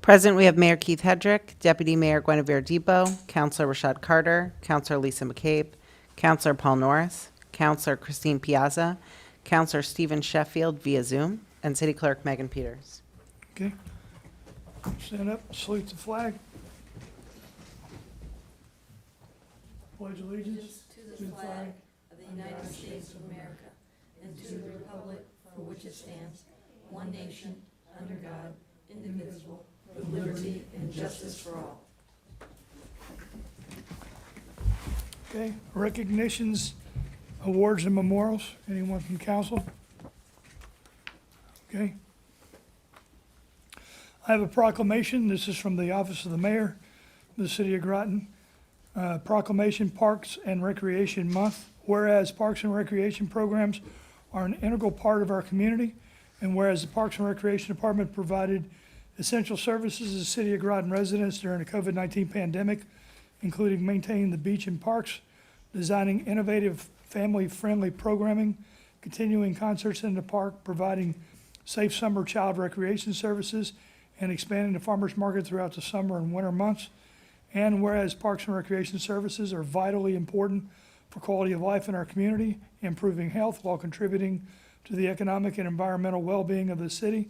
Present, we have Mayor Keith Hedrick, Deputy Mayor Guinevere Depot, Councilor Rashad Carter, Councilor Lisa McCabe, Councilor Paul Norris, Councilor Christine Piazza, Councilor Stephen Sheffield via Zoom, and City Clerk Megan Peters. Okay. Stand up, salute the flag. Pledge allegiance To the flag of the United States of America and to the republic for which it stands, one nation, under God, indivisible, with liberty and justice for all. Okay, recognitions, awards, and memorials. Anyone from council? Okay. I have a proclamation. This is from the Office of the Mayor of the City of Groton. Proclamation, Parks and Recreation Month. Whereas Parks and Recreation programs are an integral part of our community, and whereas the Parks and Recreation Department provided essential services to the City of Groton residents during the COVID-19 pandemic, including maintaining the beach and parks, designing innovative family-friendly programming, continuing concerts in the park, providing safe summer child recreation services, and expanding the farmers market throughout the summer and winter months. And whereas Parks and Recreation services are vitally important for quality of life in our community, improving health while contributing to the economic and environmental well-being of the city.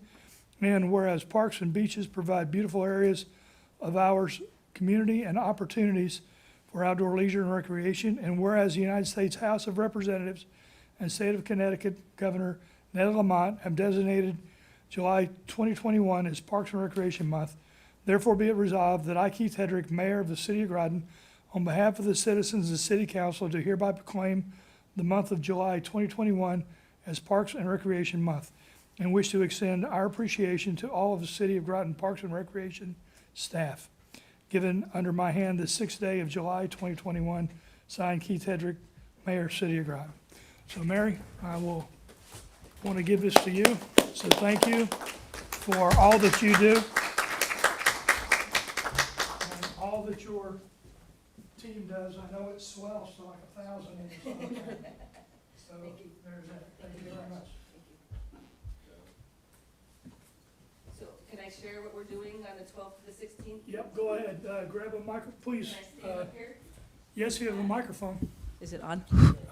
And whereas parks and beaches provide beautiful areas of our community and opportunities for outdoor leisure and recreation. And whereas the United States House of Representatives and State of Connecticut Governor Ned Lamont have designated July 2021 as Parks and Recreation Month, therefore be it resolved that I, Keith Hedrick, Mayor of the City of Groton, on behalf of the citizens of the City Council, do hereby proclaim the month of July 2021 as Parks and Recreation Month, and wish to extend our appreciation to all of the City of Groton Parks and Recreation staff. Given under my hand this 6th day of July 2021, signed Keith Hedrick, Mayor, City of Groton. So Mary, I will want to give this to you. So thank you for all that you do and all that your team does. I know it swells to like 1,000 in the summertime. So there's that. Thank you very much. So can I share what we're doing on the 12th to the 16th? Yep, go ahead. Grab a microphone, please. Can I stand up here? Yes, you have a microphone. Is it on?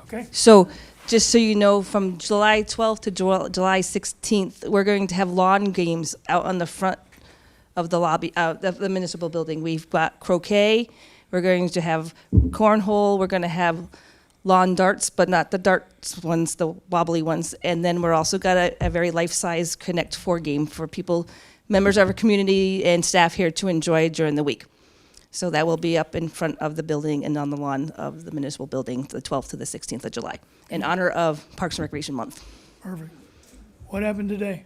Okay. So, just so you know, from July 12th to July 16th, we're going to have lawn games out on the front of the lobby, of the municipal building. We've got croquet, we're going to have cornhole, we're going to have lawn darts, but not the darts ones, the wobbly ones. And then we're also got a very life-size Connect 4 game for people, members of our community and staff here to enjoy during the week. So that will be up in front of the building and on the lawn of the municipal building, the 12th to the 16th of July, in honor of Parks and Recreation Month. Perfect. What happened today?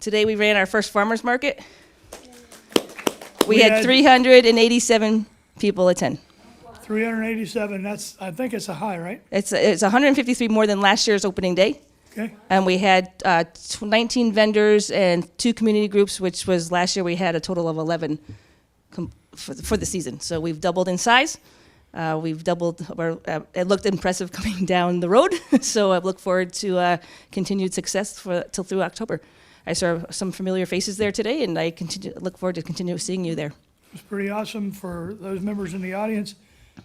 Today we ran our first farmers market. We We had had 387 people attend. 387. That's, I think it's a high, right? It's 153 more than last year's opening day. Okay. And we had 19 vendors and 2 community groups, which was last year we had a total of 11 for the season. So we've doubled in size. We've doubled, it looked impressive coming down the road. So I look forward to continued success till through October. I saw some familiar faces there today, and I look forward to continue seeing you there. It's pretty awesome for those members in the audience.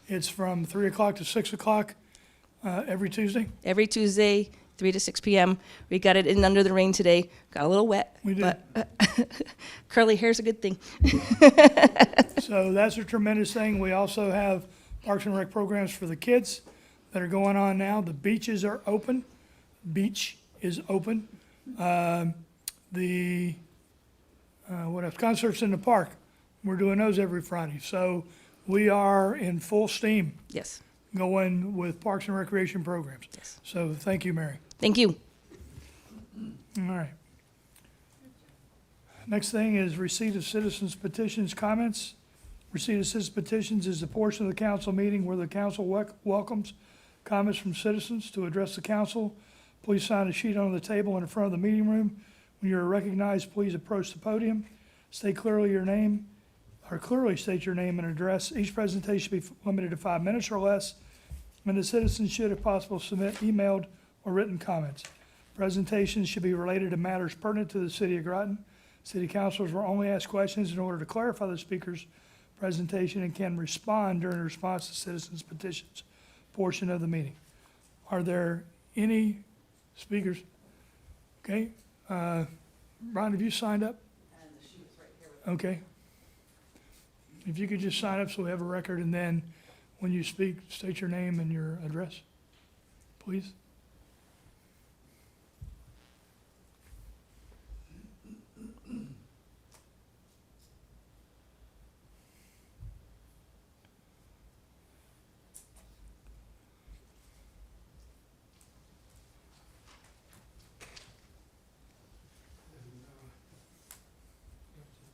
It's from 3 o'clock to 6 o'clock every Tuesday. Every Tuesday, 3 to 6 p.m. We got it in under the rain today. Got a little wet. We did. But curly hair's a good thing. So that's a tremendous thing. We also have Parks and Rec programs for the kids that are going on now. The beaches are open. Beach is open. What else? Concerts in the park. We're doing those every Friday. So we are in full steam Yes. going with Parks and Recreation programs. Yes. So thank you, Mary. Thank you. All right. Next thing is receipt of citizens petitions, comments. Receipt of citizens petitions is the portion of the council meeting where the council welcomes comments from citizens. To address the council, please sign a sheet on the table in the front of the meeting room. When you're recognized, please approach the podium. State clearly your name, or clearly state your name and address. Each presentation should be limited to 5 minutes or less. And the citizens should, if possible, submit emailed or written comments. Presentations should be related to matters pertinent to the City of Groton. City councilors will only ask questions in order to clarify the speaker's presentation and can respond during the response to citizens' petitions portion of the meeting. Are there any speakers? Okay, Brian, have you signed up? Okay. If you could just sign up so we have a record, and then when you speak, state your name and your address, please.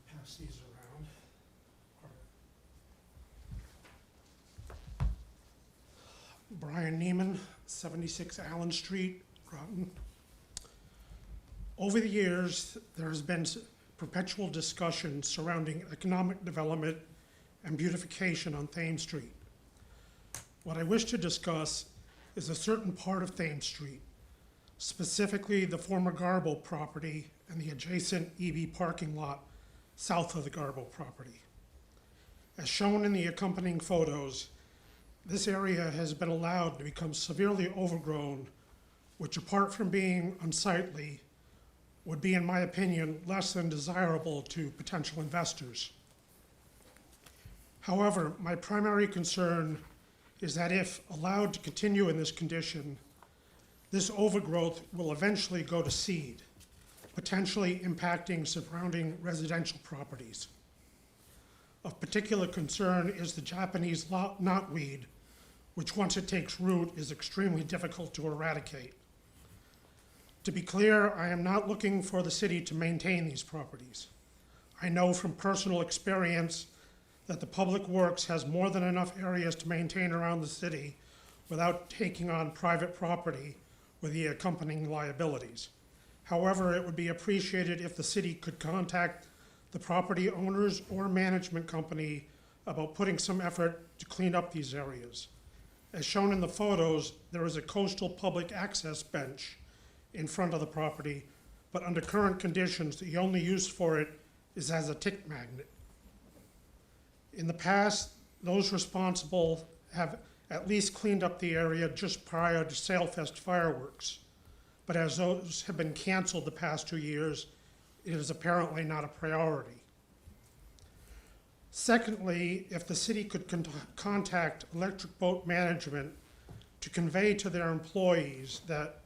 Pass these around. Brian Neiman, 76 Allen Street, Groton. Over the years, there has been perpetual discussion surrounding economic development and beautification on Thames Street. What I wish to discuss is a certain part of Thames Street, specifically the former Garbo property and the adjacent EV parking lot south of the Garbo property. As shown in the accompanying photos, this area has been allowed to become severely overgrown, which apart from being unsightly, would be, in my opinion, less than desirable to potential investors. However, my primary concern is that if allowed to continue in this condition, this overgrowth will eventually go to seed, potentially impacting surrounding residential properties. Of particular concern is the Japanese knotweed, which once it takes root is extremely difficult to eradicate. To be clear, I am not looking for the city to maintain these properties. I know from personal experience that the Public Works has more than enough areas to maintain around the city without taking on private property with the accompanying liabilities. However, it would be appreciated if the city could contact the property owners or management company about putting some effort to clean up these areas. As shown in the photos, there is a coastal public access bench in front of the property, but under current conditions, the only use for it is as a tick magnet. In the past, those responsible have at least cleaned up the area just prior to Sailfest fireworks. But as those have been canceled the past 2 years, it is apparently not a priority. Secondly, if the city could contact Electric Boat Management to convey to their employees that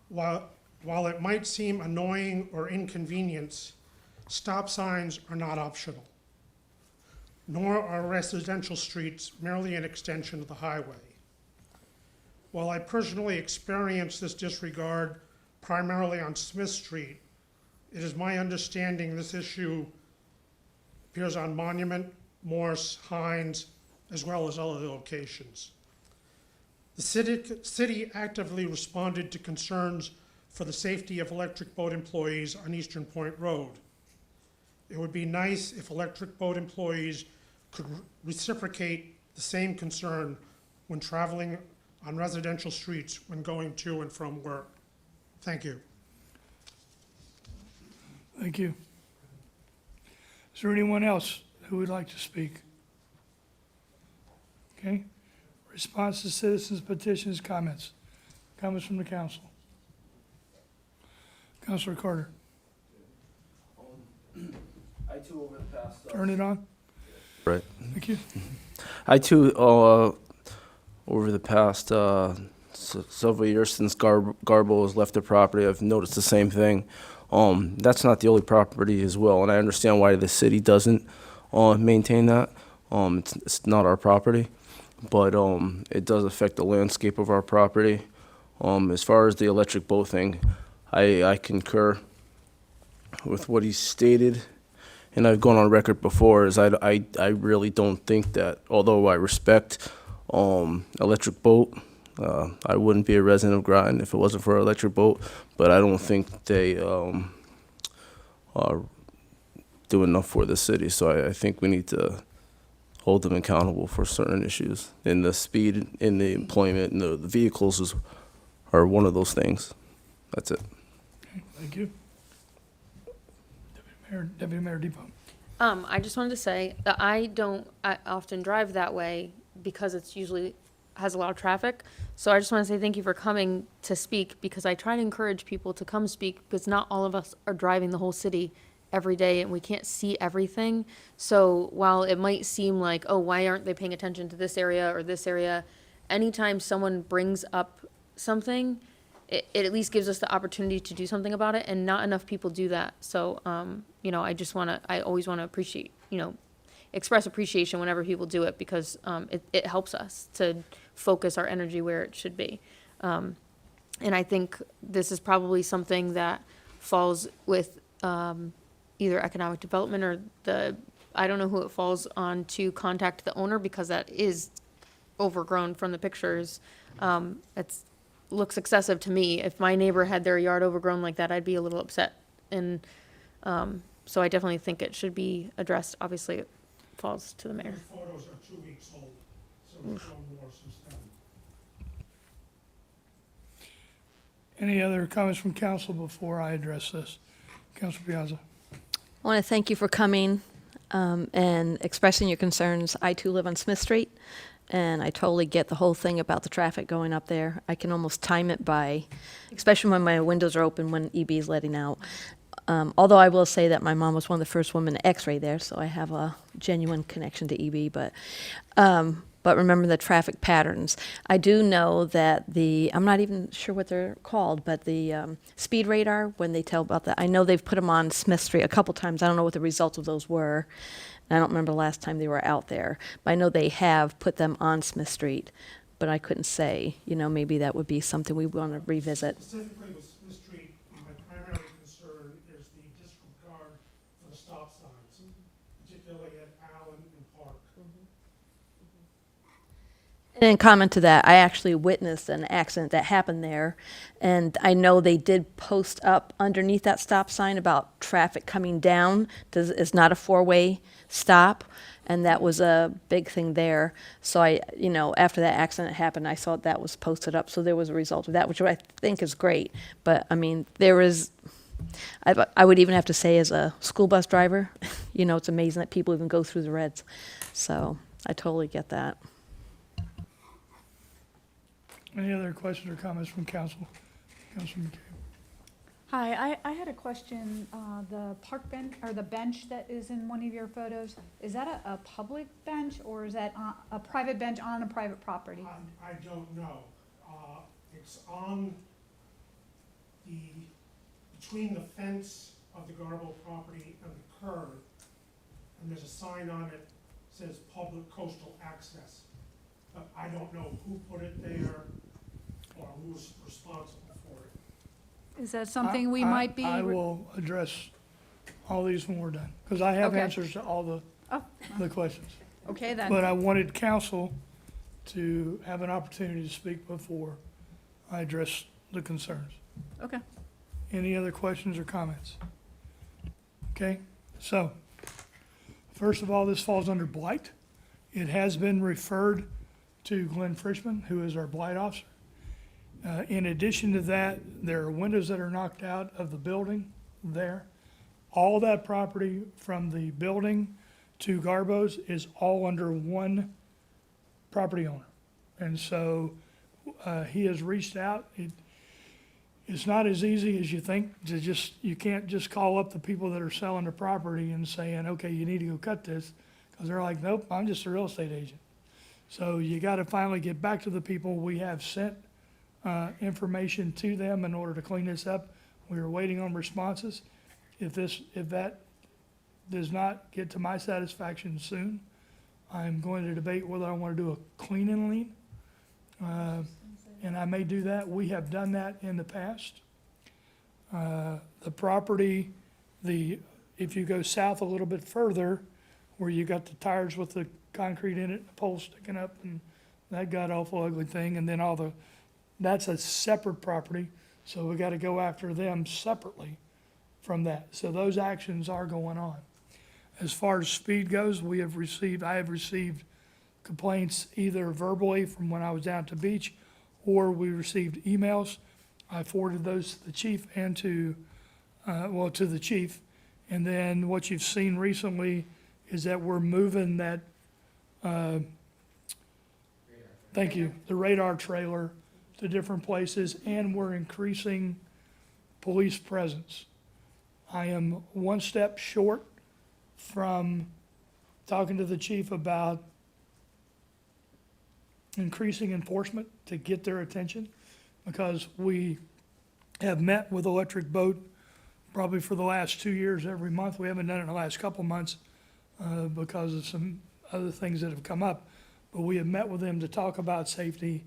while it might seem annoying or inconvenience, stop signs are not optional, nor are residential streets merely an extension of the highway. While I personally experienced this disregard primarily on Smith Street, it is my understanding this issue appears on Monument, Morse, Hines, as well as other locations. The city actively responded to concerns for the safety of Electric Boat employees on Eastern Point Road. It would be nice if Electric Boat employees could reciprocate the same concern when traveling on residential streets when going to and from work. Thank you. Thank you. Is there anyone else who would like to speak? Okay. Response to citizens' petitions, comments. Comments from the council. Councilor Carter, I too over the past. turn it on. Right. Thank you. I too, over the past several years since Garbo has left the property, I've noticed the same thing. That's not the only property as well, and I understand why the city doesn't maintain that. It's not our property, but it does affect the landscape of our property. As far as the Electric Boat thing, I concur with what he stated, and I've gone on record before, is I really don't think that, although I respect Electric Boat, I wouldn't be a resident of Groton if it wasn't for Electric Boat, but I don't think they do enough for the city, so I think we need to hold them accountable for certain issues, and the speed in the employment and the vehicles are one of those things. That's it. Okay, thank you. Deputy Deputy Mayor Depot. I just wanted to say that I often drive that way because it's usually has a lot of traffic. So I just want to say thank you for coming to speak, because I try to encourage people to come speak, because not all of us are driving the whole city every day and we can't see everything. So while it might seem like, oh, why aren't they paying attention to this area or this area? Anytime someone brings up something, it at least gives us the opportunity to do something about it, and not enough people do that. So, I always want to appreciate, express appreciation whenever people do it, because it helps us to focus our energy where it should be. And I think this is probably something that falls with either economic development or I don't know who it falls on to contact the owner, because that is overgrown from the pictures. It's looks excessive to me. If my neighbor had their yard overgrown like that, I'd be a little upset. And so I definitely think it should be addressed. Obviously, it falls to the mayor. The photos are 2 weeks old, so we've shown more since then. Any other comments from council before I address this? Councilor Piazza. I want to thank you for coming and expressing your concerns. I too live on Smith Street, and I totally get the whole thing about the traffic going up there. I can almost time it by, especially when my windows are open when EB is letting out. Although I will say that my mom was one of the first women to x-ray there, so I have a genuine connection to EB. But remember the traffic patterns. I do know that I'm not even sure what they're called, but the speed radar, when they tell about that, I know they've put them on Smith Street a couple times. I don't know what the results of those were. And I don't remember the last time they were out there. But I know they have put them on Smith Street. But I couldn't say, maybe that would be something we want to revisit. Specifically with Smith Street, my primary concern is the disregard for the stop signs, particularly at Allen and Park. And in comment to that, I actually witnessed an accident that happened there, and I know they did post up underneath that stop sign about traffic coming down. It's not a four-way stop, and that was a big thing there. So after that accident happened, I saw that was posted up, so there was a result of that, which I think is great. But I mean, I would even have to say, as a school bus driver, it's amazing that people even go through the reds. So I totally get that. Any other questions or comments from council? Councilor McCabe. Hi, I had a question. The park bench, or the bench that is in one of your photos, is that a public bench, or is that a private bench on a private property? I don't know. It's on between the fence of the Garbo property and the curb, and there's a sign on it that says public coastal access. But I don't know who put it there or who's responsible for it. Is that something we might be? I will address all these when we're done, because I have Okay. answers to all the questions. Okay, then. But I wanted council to have an opportunity to speak before I address the concerns. Okay. Any other questions or comments? Okay, so, first of all, this falls under blight. It has been referred to Glenn Frischman, who is our blight officer. In addition to that, there are windows that are knocked out of the building there. All that property from the building to Garbo's is all under one property owner. And so he has reached out. It's not as easy as you think you can't just call up the people that are selling the property and saying, okay, you need to go cut this, because they're like, nope, I'm just a real estate agent. So you got to finally get back to the people. We have sent information to them in order to clean this up. We are waiting on responses. If that does not get to my satisfaction soon, I'm going to debate whether I want to do a clean and lean. And I may do that. We have done that in the past. The property, if you go south a little bit further, where you got the tires with the concrete in it, the pole sticking up, and that god awful ugly thing, and then that's a separate property, so we got to go after them separately from that. So those actions are going on. As far as speed goes, I have received complaints either verbally from when I was down at the beach, or we received emails. I forwarded those to the chief and to the chief, And then what you've seen recently is that we're moving that, thank you, the radar trailer to different places, and we're increasing police presence. I am one step short from talking to the chief about increasing enforcement to get their attention, because we have met with Electric Boat probably for the last 2 years every month. We haven't done it in the last couple months because of some other things that have come up. But we have met with them to talk about safety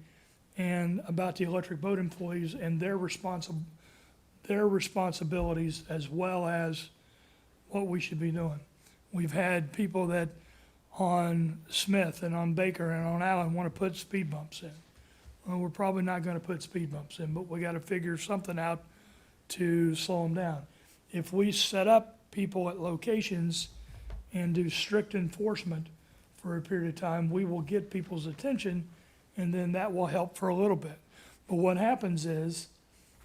and about the Electric Boat employees and their responsibilities, as well as what we should be doing. We've had people that on Smith and on Baker and on Allen want to put speed bumps in. Well, we're probably not going to put speed bumps in, but we got to figure something out to slow them down. If we set up people at locations and do strict enforcement for a period of time, we will get people's attention, and then that will help for a little bit. But what happens is,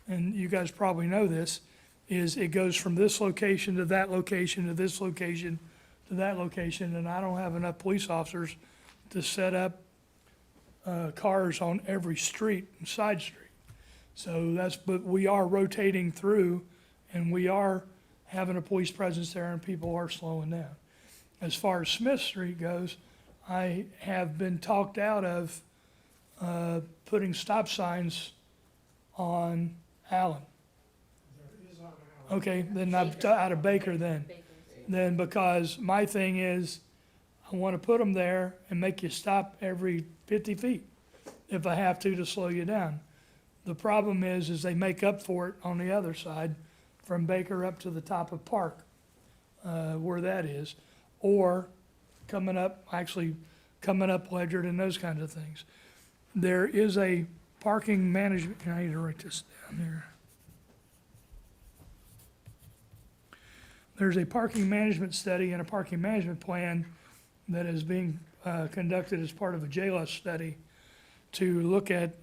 and you guys probably know this, is it goes from this location to that location to this location to that location, and I don't have enough police officers to set up cars on every street and side street. So but we are rotating through, and we are having a police presence there, and people are slowing down. As far as Smith Street goes, I have been talked out of putting stop signs on Allen. Okay, then I'm out of Baker then. Then because my thing is, I want to put them there and make you stop every 50 feet if I have to slow you down. The problem is they make up for it on the other side from Baker up to the top of Park, where that is, or coming up Ledger and those kinds of things. There is a parking management, I need to write this down here. There's a parking management study and a parking management plan that is being conducted as part of a JLUS study to look at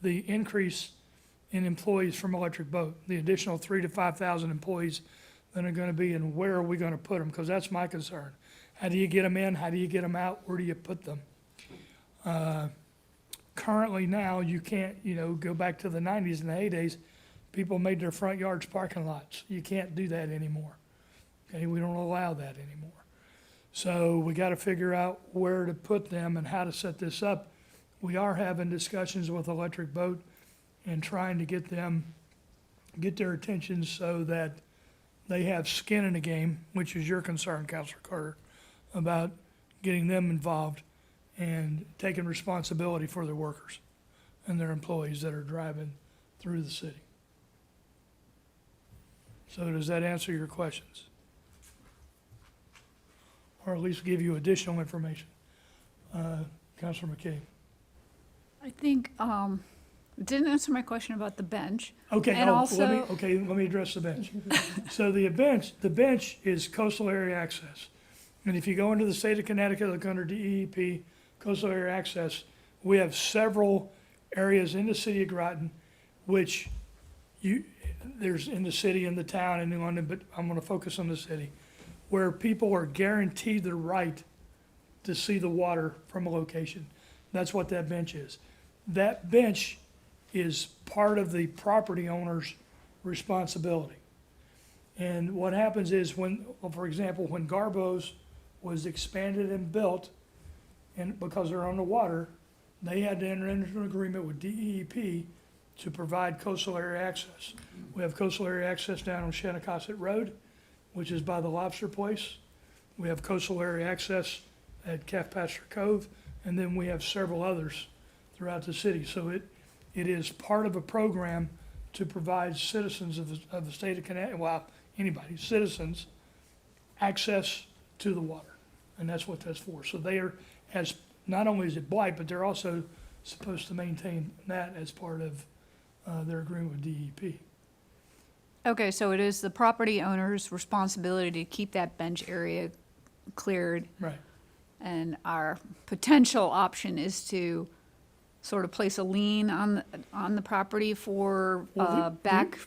the increase in employees from Electric Boat, the additional 3,000 to 5,000 employees that are going to be, and where are we going to put them? Because that's my concern. How do you get them in? How do you get them out? Where do you put them? Currently now, you can't, go back to the 90s and the heydays, people made their front yards parking lots. You can't do that anymore. Okay, we don't allow that anymore. So we got to figure out where to put them and how to set this up. We are having discussions with Electric Boat and trying to get their attention so that they have skin in the game, which is your concern, Councilor Carter, about getting them involved and taking responsibility for their workers and their employees that are driving through the city. So does that answer your questions? Or at least give you additional information? Councilor McCabe. I think, it didn't answer my question about the bench. Okay, And also- let me address the bench. So the bench is coastal area access. And if you go into the state of Connecticut, look under DEP, coastal area access, we have several areas in the city of Groton, which there's in the city and the town and New London, but I'm gonna focus on the city, where people are guaranteed the right to see the water from a location. That's what that bench is. That bench is part of the property owner's responsibility. And what happens is for example, when Garbo's was expanded and built, and because they're on the water, they had to enter into an agreement with DEP to provide coastal area access. We have coastal area access down on Shanticosset Road, which is by the Lobster Place. We have coastal area access at Calfpasture Cove, and then we have several others throughout the city. So it is part of a program to provide citizens of the state of Connecticut, well, anybody, citizens, access to the water. And that's what that's for. So they are, not only is it blight, but they're also supposed to maintain that as part of their agreement with DEP. Okay, so it is the property owner's responsibility to keep that bench area cleared. Right. And our potential option is to sort of place a lien on the property for Well, back,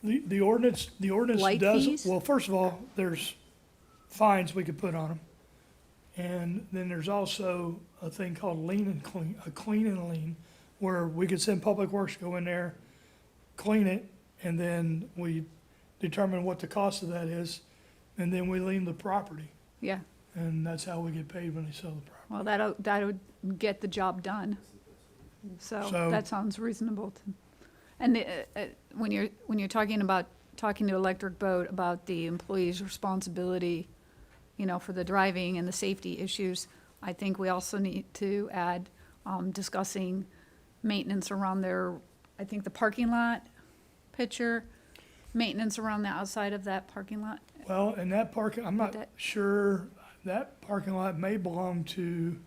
The ordinance Light does, fees? well, first of all, there's fines we could put on them. And then there's also a thing called lean and clean, a clean and lean, where we could send Public Works to go in there, clean it, and then we determine what the cost of that is, and then we lien the property. Yeah, And that's how we get paid when they sell the property. well, that'll get the job done. So So- that sounds reasonable to, and when you're talking to Electric Boat about the employee's responsibility, you know, for the driving and the safety issues, I think we also need to add, discussing maintenance around their, I think the parking lot picture, maintenance around the outside of that parking lot. Well, and that parking, I'm not that- sure, that parking lot may belong to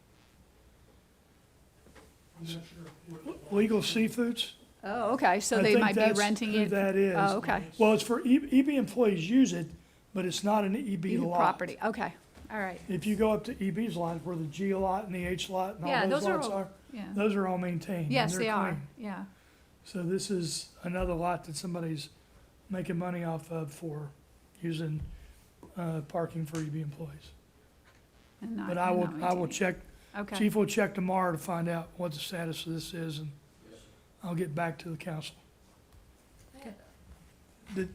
Legal Seafoods. Oh, okay, so I they think might be that's renting who it. that is. Oh, okay. Well, it's for EB employees use it, but it's not an EB lot. Property, okay, all right. If you go up to EB's lot, where the G lot and the H lot and Yeah, all those those are lots all- are, Yeah, those are all maintained. and yes, they're they are, clean. yeah. So this is another lot that somebody's making money off of for using, parking for EB employees. And not- But and I not will maintained. check, Okay, Chief will check tomorrow to find out what the status of this is, and I'll get back to the council. Did-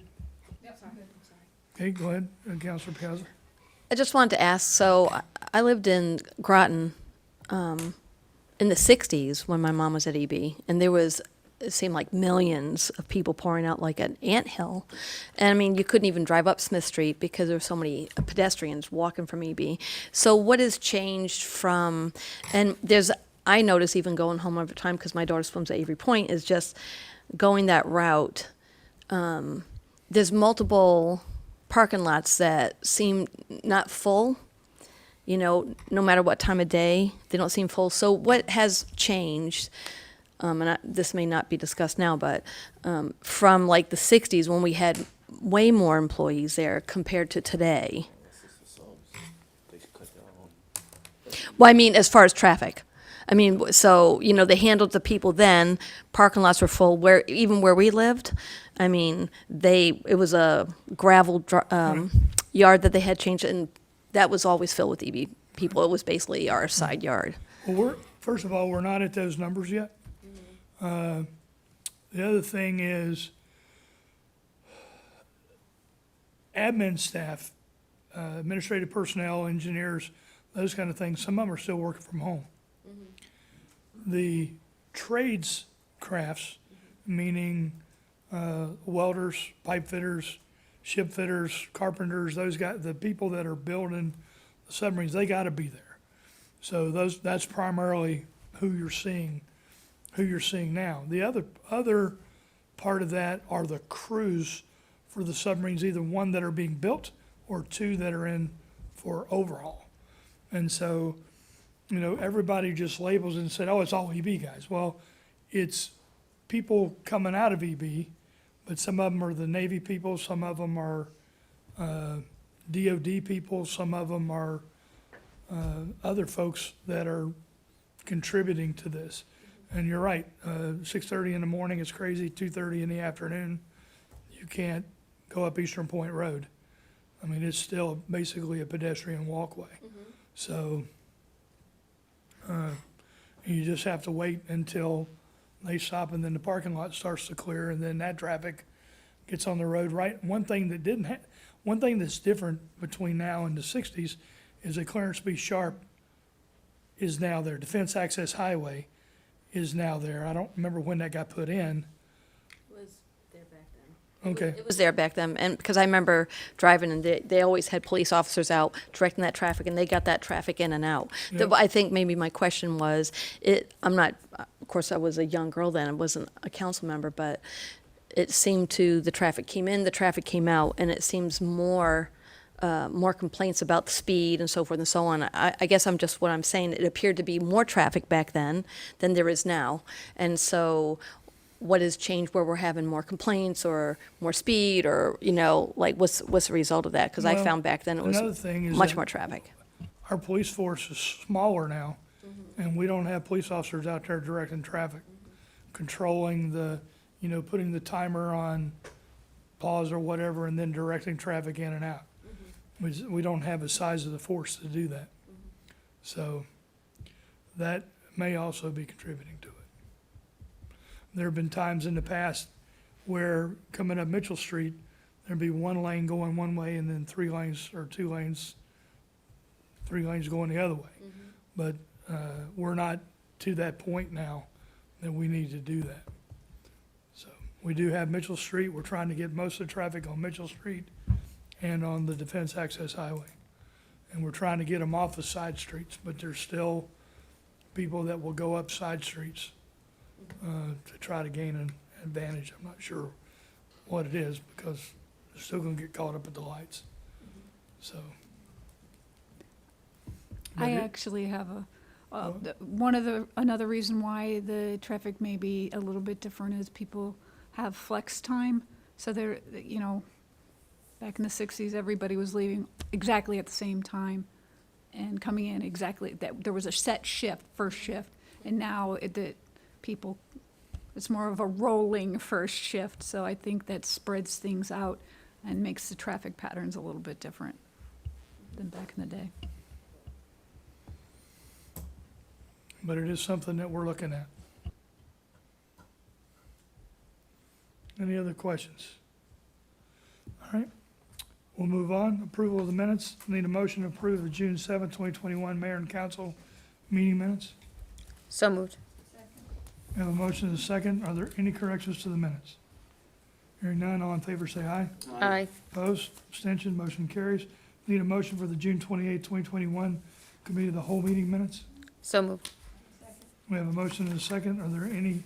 Okay, go ahead, Councilor Piazza. I just wanted to ask, so I lived in Groton in the 60s when my mom was at EB, and there was, it seemed like millions of people pouring out like an anthill. And I mean, you couldn't even drive up Smith Street because there were so many pedestrians walking from EB. So what has changed from, and there's, I notice even going home over time, because my daughter swims at Avery Point, is just going that route. There's multiple parking lots that seem not full, you know, no matter what time of day, they don't seem full. So what has changed, this may not be discussed now, but from like the 60s when we had way more employees there compared to today? Well, I mean, as far as traffic. I mean, so, you know, they handled the people then, parking lots were full, even where we lived. I mean, it was a gravel yard that they had changed, and that was always filled with EB people. It was basically our side yard. Well, first of all, we're not at those numbers yet. The other thing is admin staff, administrative personnel, engineers, those kind of things, some of them are still working from home. The trades crafts, meaning welders, pipe fitters, ship fitters, carpenters, those guys, the people that are building the submarines, they gotta be there. So that's primarily who you're seeing now. The other part of that are the crews for the submarines, either one that are being built or two that are in for overhaul. And so, you know, everybody just labels it and said, oh, it's all EB guys. Well, it's people coming out of EB, but some of them are the Navy people, some of them are DOD people, some of them are other folks that are contributing to this. And you're right, 6:30 in the morning is crazy, 2:30 in the afternoon, you can't go up Eastern Point Road. I mean, it's still basically a pedestrian walkway. So you just have to wait until they stop, and then the parking lot starts to clear, and then that traffic gets on the road, right? One thing that's different between now and the 60s is that Clarence B. Sharp is now there. Defense Access Highway is now there. I don't remember when that got put in. Okay. It was there back then, and because I remember driving, and they always had police officers out directing that traffic, and they got that traffic in and out. Yep. I think maybe my question was, I'm not, of course, I was a young girl then, I wasn't a council member, but it seemed the traffic came in, the traffic came out, and it seems more complaints about the speed and so forth and so on. I guess what I'm saying, it appeared to be more traffic back then than there is now, and so what has changed where we're having more complaints or more speed, or, you know, like what's the result of that? Because I Well, found back then it was another thing is much that- more traffic. Our police force is smaller now, and we don't have police officers out there directing traffic, controlling putting the timer on pause or whatever, and then directing traffic in and out. We don't have the size of the force to do that. So that may also be contributing to it. There have been times in the past where coming up Mitchell Street, there'd be one lane going one way and then 3 lanes or 2 lanes, 3 lanes going the other way. But we're not to that point now that we need to do that. So we do have Mitchell Street. We're trying to get most of the traffic on Mitchell Street and on the Defense Access Highway. And we're trying to get them off the side streets, but there's still people that will go up side streets to try to gain an advantage. I'm not sure what it is because they're still gonna get caught up at the lights. So. I actually have another reason why the traffic may be a little bit different is people have flex time. So they're, back in the 60s, everybody was leaving exactly at the same time and coming in exactly, that there was a set shift, first shift. And now it's more of a rolling first shift. So I think that spreads things out and makes the traffic patterns a little bit different than back in the day. But it is something that we're looking at. Any other questions? All right, we'll move on. Approval of the minutes. Need a motion to approve the June 7th, 2021 Mayor and Council meeting minutes. So moved. We have a motion and a second. Are there any corrections to the minutes? Hearing none, all in favor say aye. Aye. Opposed, abstention, motion carries. Need a motion for the June 28th, 2021 Committee of the Whole meeting minutes. So moved. We have a motion and a second. Are there any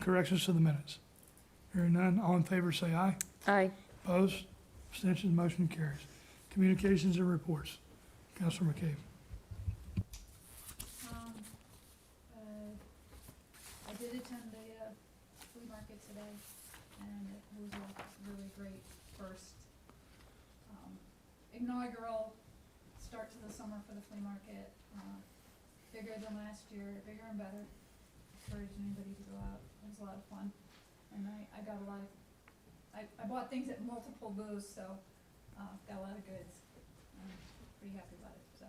corrections to the minutes? Hearing none, all in favor say aye. Aye. Opposed, abstention, motion carries. Communications and reports. Councilor McCabe. I did attend the flea market today, and it was a really great first inaugural start to the summer for the flea market. Bigger than last year, bigger and better. Encourage anybody to go out. It was a lot of fun, and I got a lot of. I bought things at multiple booths, so got a lot of goods. I'm pretty happy about it. So,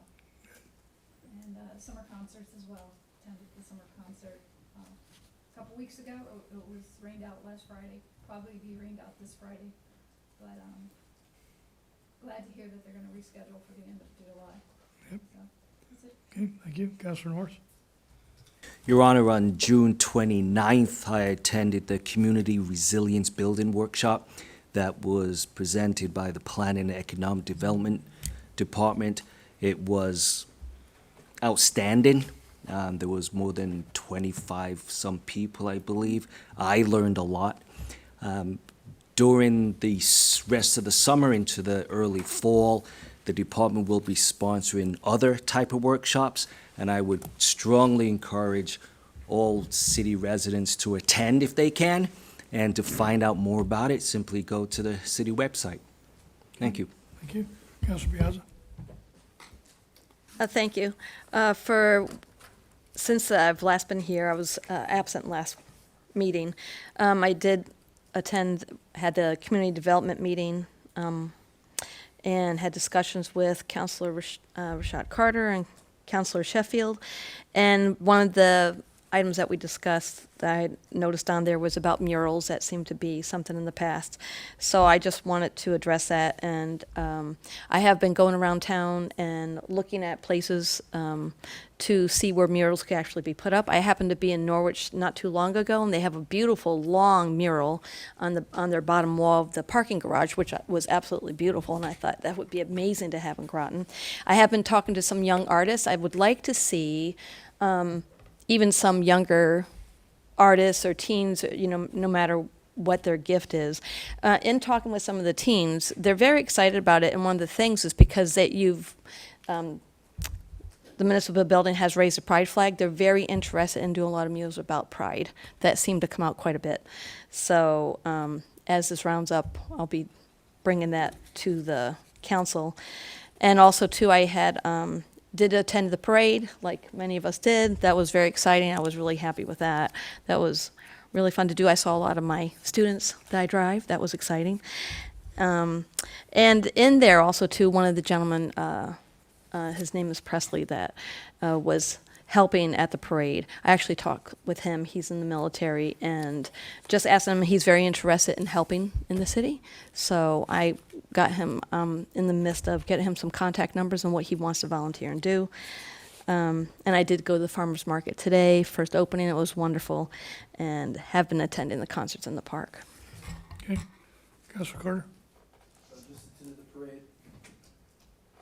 and summer concerts as well. Attended the summer concert a couple weeks ago. It was rained out last Friday. Probably be rained out this Friday, but glad to hear that they're going to reschedule for the end of July. Yep. So that's it. Okay, thank you. Councilor Norris. Your Honor, on June 29th, I attended the Community Resilience Building Workshop that was presented by the Planning and Economic Development Department. It was outstanding. There was more than 25 some people, I believe. I learned a lot. During the rest of the summer into the early fall, the department will be sponsoring other type of workshops, and I would strongly encourage all city residents to attend if they can, and to find out more about it, simply go to the city website. Thank you. Thank you. Councilor Piazza. Thank you. Since I've last been here, I was absent last meeting. I did had the community development meeting, and had discussions with Councilor Rashad Carter and Councilor Sheffield. And one of the items that we discussed that I noticed on there was about murals. That seemed to be something in the past. So I just wanted to address that. And I have been going around town and looking at places to see where murals could actually be put up. I happened to be in Norwich not too long ago, and they have a beautiful long mural on their bottom wall of the parking garage, which was absolutely beautiful, and I thought that would be amazing to have in Groton. I have been talking to some young artists. I would like to see even some younger artists or teens, no matter what their gift is. In talking with some of the teens, they're very excited about it, and one of the things is because the municipal building has raised a pride flag. They're very interested in doing a lot of murals about pride that seem to come out quite a bit. So as this rounds up, I'll be bringing that to the council. And also, too, I did attend the parade, like many of us did. That was very exciting. I was really happy with that. That was really fun to do. I saw a lot of my students that I drive. That was exciting. And in there also too, one of the gentlemen, his name is Presley, that was helping at the parade. I actually talked with him. He's in the military, and just asked him. He's very interested in helping in the city. So I got him in the midst of getting him some contact numbers on what he wants to volunteer and do. And I did go to the farmers market today, first opening. It was wonderful, and have been attending the concerts in the park. Okay. Councilor Carter?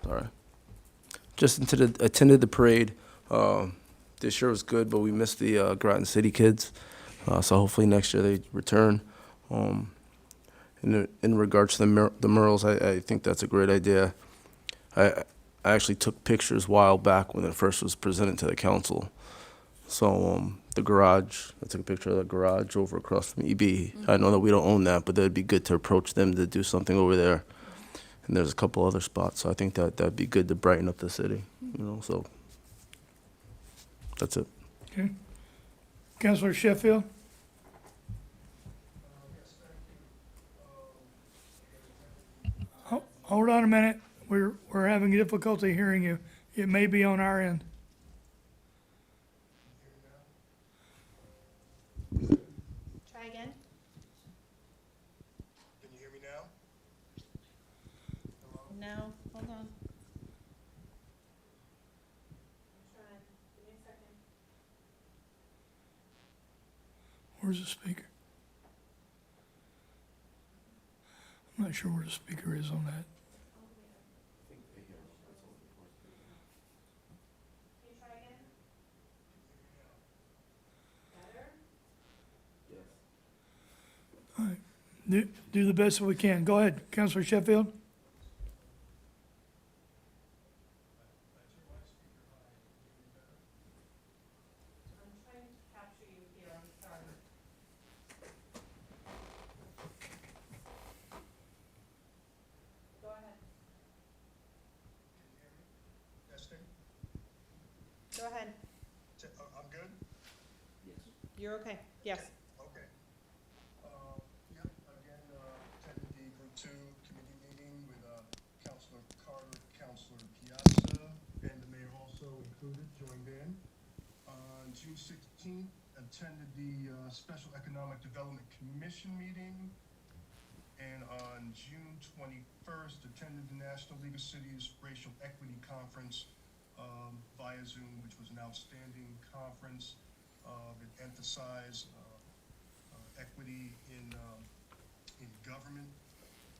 Sorry. Just attended the parade. This year was good, but we missed the Groton City kids. So hopefully next year they return. In regards to the murals, I think that's a great idea. I actually took pictures a while back when it first was presented to the council. So the garage, I took a picture of the garage over across from EB. I know that we don't own that, but it'd be good to approach them to do something over there. And there's a couple other spots, so I think that'd be good to brighten up the city, so that's it. Okay. Councilor Sheffield? Hold on a minute. We're having difficulty hearing you. It may be on our end. Try again. Can you hear me now? No, hold on. Where's the speaker? I'm not sure where the speaker is on that. All right. Do the best that we can. Go ahead, Councilor Sheffield. Testing? Go ahead. I'm good? You're okay. Yes. Okay. Yep, again, attended the Group 2 committee meeting with Councilor Carter, Councilor Piazza, and the mayor also included, joined in. On June 16th, attended the Special Economic Development Commission meeting. And on June 21st, attended the National League of Cities Racial Equity Conference via Zoom, which was an outstanding conference. It emphasized equity in government,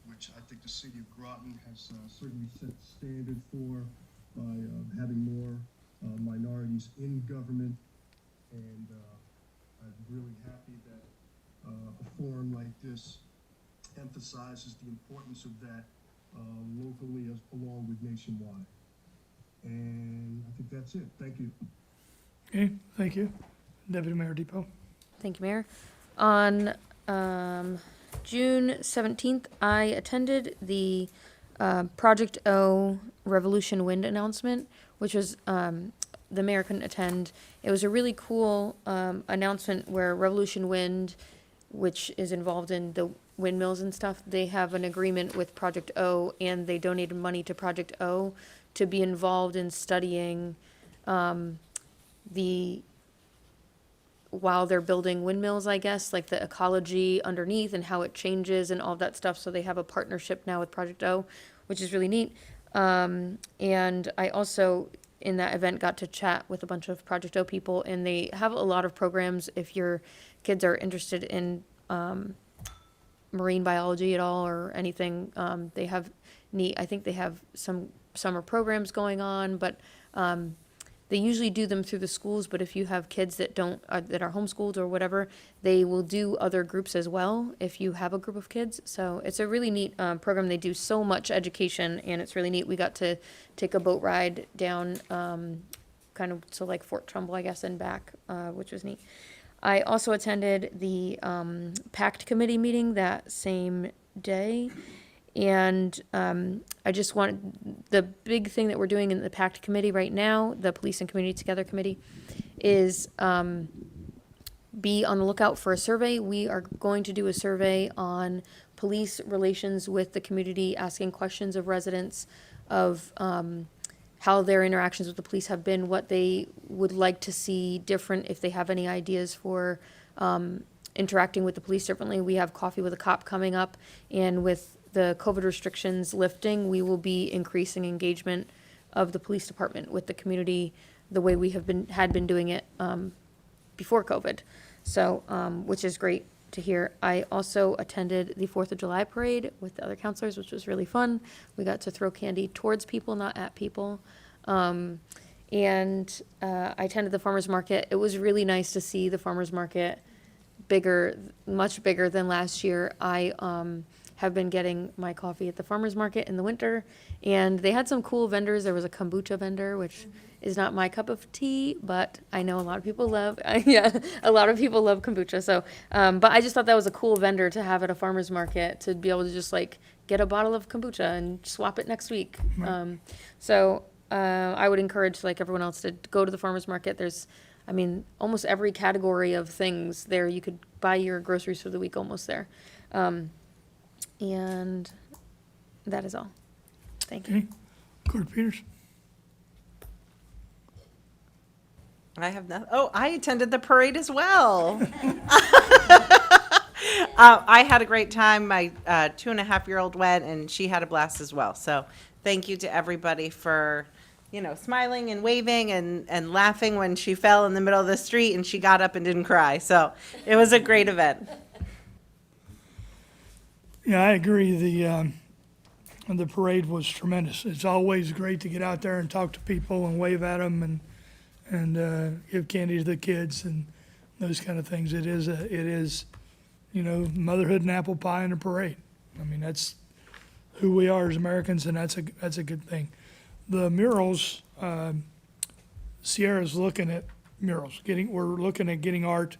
which I think the city of Groton has certainly set the standard for by having more minorities in government. And I'm really happy that a forum like this emphasizes the importance of that locally along with nationwide. And I think that's it. Thank you. Okay, thank you. Deputy Mayor Depot. Thank you, Mayor. On June 17th, I attended the Project O Revolution Wind announcement, which was the mayor couldn't attend. It was a really cool announcement where Revolution Wind, which is involved in the windmills and stuff, they have an agreement with Project O, and they donated money to Project O to be involved in studying while they're building windmills, I guess, like the ecology underneath and how it changes and all that stuff. So they have a partnership now with Project O, which is really neat. And I also, in that event, got to chat with a bunch of Project O people, and they have a lot of programs if your kids are interested in marine biology at all or anything. They have I think they have some summer programs going on, but they usually do them through the schools. But if you have kids that that are homeschooled or whatever, they will do other groups as well if you have a group of kids. So it's a really neat program. They do so much education, and it's really neat. We got to take a boat ride down kind of to like Fort Trumbull, I guess, and back, which was neat. I also attended the PACT committee meeting that same day. And I just want, the big thing that we're doing in the PACT committee right now, the Police and Community Together committee, is be on the lookout for a survey. We are going to do a survey on police relations with the community, asking questions of residents of how their interactions with the police have been, what they would like to see different, if they have any ideas for interacting with the police differently. We have Coffee with a Cop coming up, and with the COVID restrictions lifting, we will be increasing engagement of the police department with the community the way we had been doing it before COVID. So, which is great to hear. I also attended the 4th of July parade with the other counselors, which was really fun. We got to throw candy towards people, not at people. I attended the farmer's market. It was really nice to see the farmer's market bigger, much bigger than last year. I have been getting my coffee at the farmer's market in the winter, and they had some cool vendors. There was a kombucha vendor, which is not my cup of tea, but I know a lot of people love, yeah, a lot of people love kombucha. So, but I just thought that was a cool vendor to have at a farmer's market, to be able to just like get a bottle of kombucha and swap it next week. I would encourage, like everyone else, to go to the farmer's market. There's, I mean, almost every category of things there. You could buy your groceries for the week almost there. And that is all. Thank you. Okay. Clerk Peters? I have nothing. Oh, I attended the parade as well. I had a great time. My 2.5-year-old went, and she had a blast as well. So thank you to everybody for, smiling and waving and laughing when she fell in the middle of the street and she got up and didn't cry. So it was a great event. Yeah, I agree. The parade was tremendous. It's always great to get out there and talk to people and wave at them and give candy to the kids and those kind of things. It is, motherhood and apple pie in a parade. I mean, that's who we are as Americans, and that's a good thing. The murals, Sierra's looking at murals. We're looking at getting art